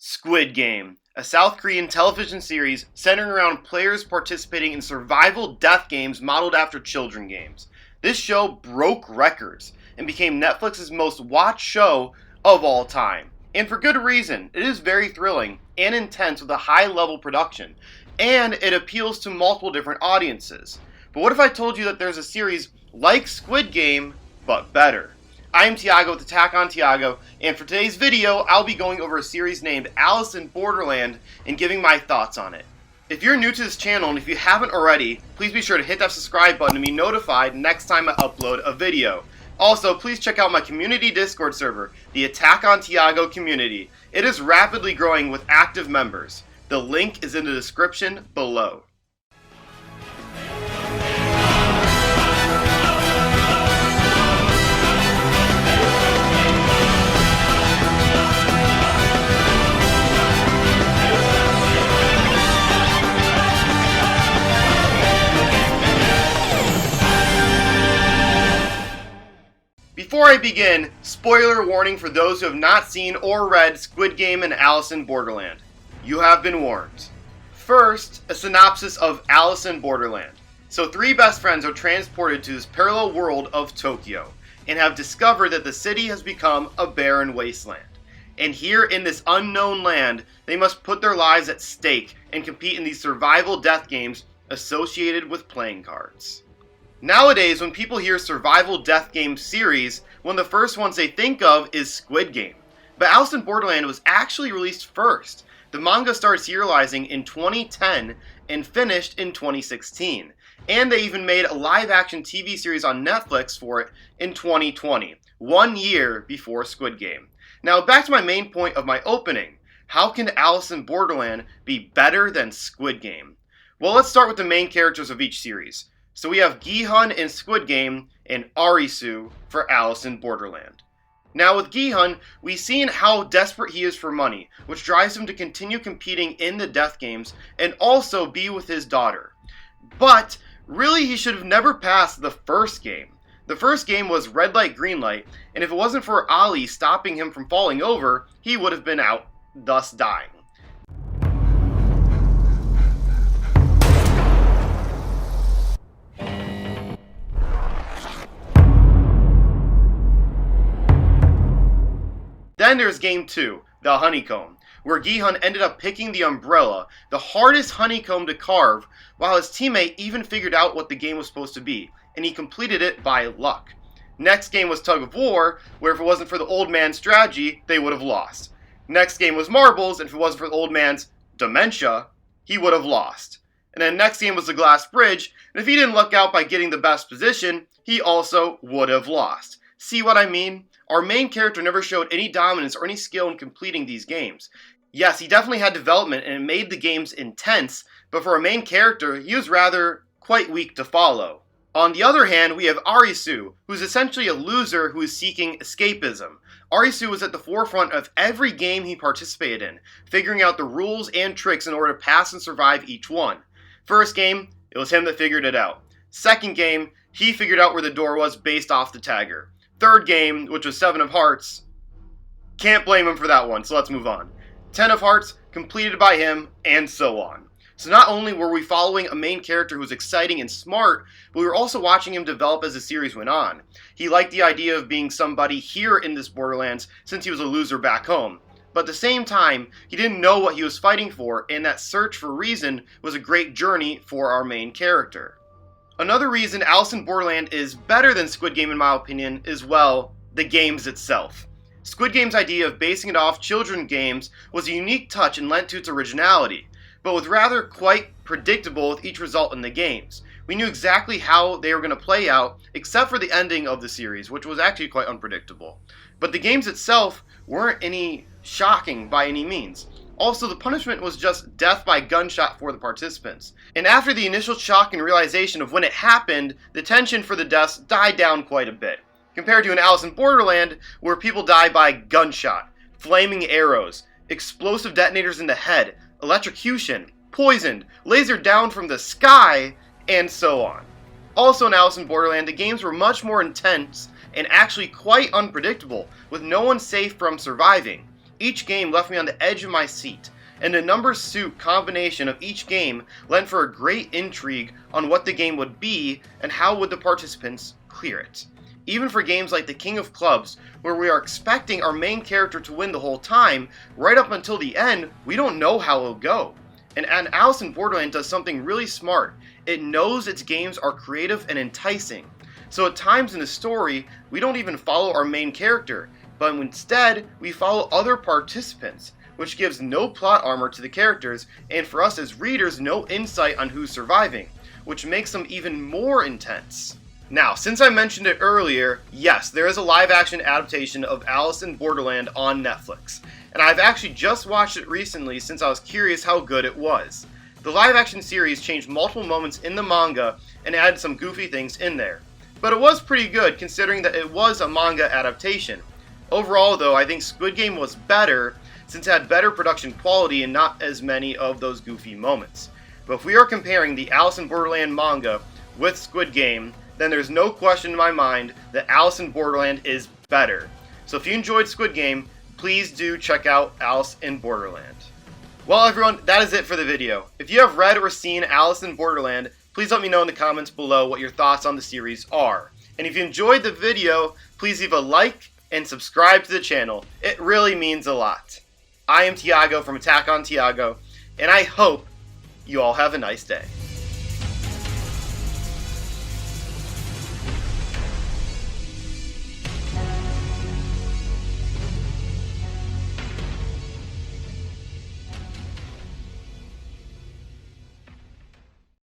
Squid Game, a South Korean television series centering around players participating in survival death games modeled after children games. This show broke records and became Netflix's most watched show of all time. And for good reason. It is very thrilling and intense with a high level production, and it appeals to multiple different audiences. But what if I told you that there's a series like Squid Game, but better? I am Tiago with Attack on Tiago, and for today's video, I'll be going over a series named Alice in Borderland and giving my thoughts on it. If you're new to this channel, and if you haven't already, please be sure to hit that subscribe button to be notified next time I upload a video. Also, please check out my community Discord server, the Attack on Tiago community. It is rapidly growing with active members. The link is in the description below. Before I begin, spoiler warning for those who have not seen or read Squid Game and Alice in Borderland. You have been warned. First, a synopsis of Alice in Borderland. So three best friends are transported to this parallel world of Tokyo and have discovered that the city has become a barren wasteland. And here in this unknown land, they must put their lives at stake and compete in these survival death games associated with playing cards. Nowadays, when people hear survival death game series, one of the first ones they think of is Squid Game. But Alice in Borderland was actually released first. The manga started serializing in 2010 and finished in 2016. And they even made a live-action TV series on Netflix for it in 2020, 1 year before Squid Game. Now back to my main point of my opening. How can Alice in Borderland be better than Squid Game? Well, let's start with the main characters of each series. So we have Gi-hun in Squid Game and Arisu for Alice in Borderland. Now with Gi-hun, we've seen how desperate he is for money, which drives him to continue competing in the death games and also be with his daughter. But really he should have never passed the first game. The first game was red light, green light, and if it wasn't for Ali stopping him from falling over, he would have been out, thus dying. Then there's game 2, the honeycomb, where Gi-hun ended up picking the umbrella, the hardest honeycomb to carve, while his teammate even figured out what the game was supposed to be, and he completed it by luck. Next game was tug of war, where if it wasn't for the old man's strategy, they would have lost. Next game was marbles, and if it wasn't for the old man's dementia, he would have lost. And then next game was the glass bridge, and if he didn't luck out by getting the best position, he also would have lost. See what I mean? Our main character never showed any dominance or any skill in completing these games. Yes, he definitely had development and it made the games intense, but for a main character, he was rather quite weak to follow. On the other hand, we have Arisu, who's essentially a loser who is seeking escapism. Arisu was at the forefront of every game he participated in, figuring out the rules and tricks in order to pass and survive each one. First game, it was him that figured it out. Second game, he figured out where the door was based off the tagger. Third game, which was 7 of Hearts, can't blame him for that one, so let's move on. 10 of Hearts, completed by him, and so on. So not only were we following a main character who was exciting and smart, but we were also watching him develop as the series went on. He liked the idea of being somebody here in this Borderlands since he was a loser back home. But at the same time, he didn't know what he was fighting for, and that search for reason was a great journey for our main character. Another reason Alice in Borderland is better than Squid Game in my opinion is, well, the games itself. Squid Game's idea of basing it off children's games was a unique touch and lent to its originality, but was rather quite predictable with each result in the games. We knew exactly how they were going to play out, except for the ending of the series, which was actually quite unpredictable. But the games itself weren't any shocking by any means. Also, the punishment was just death by gunshot for the participants. And after the initial shock and realization of when it happened, the tension for the deaths died down quite a bit. Compared to an Alice in Borderland, where people die by gunshot, flaming arrows, explosive detonators in the head, electrocution, poisoned, lasered down from the sky, and so on. Also in Alice in Borderland, the games were much more intense and actually quite unpredictable, with no one safe from surviving. Each game left me on the edge of my seat, and the number soup combination of each game lent for a great intrigue on what the game would be and how would the participants clear it. Even for games like the King of Clubs, where we are expecting our main character to win the whole time, right up until the end, we don't know how it'll go. And Alice in Borderland does something really smart. It knows its games are creative and enticing. So at times in the story, we don't even follow our main character, but instead, we follow other participants, which gives no plot armor to the characters, and for us as readers, no insight on who's surviving, which makes them even more intense. Now, since I mentioned it earlier, yes, there is a live-action adaptation of Alice in Borderland on Netflix, and I've actually just watched it recently since I was curious how good it was. The live-action series changed multiple moments in the manga and added some goofy things in there, but it was pretty good considering that it was a manga adaptation. Overall, though, I think Squid Game was better since it had better production quality and not as many of those goofy moments. But if we are comparing the Alice in Borderland manga with Squid Game, then there's no question in my mind that Alice in Borderland is better. So if you enjoyed Squid Game, please do check out Alice in Borderland. Well everyone, that is it for the video. If you have read or seen Alice in Borderland, please let me know in the comments below what your thoughts on the series are. And if you enjoyed the video, please leave a like and subscribe to the channel. It really means a lot. I am Tiago from Attack on Tiago, and I hope you all have a nice day.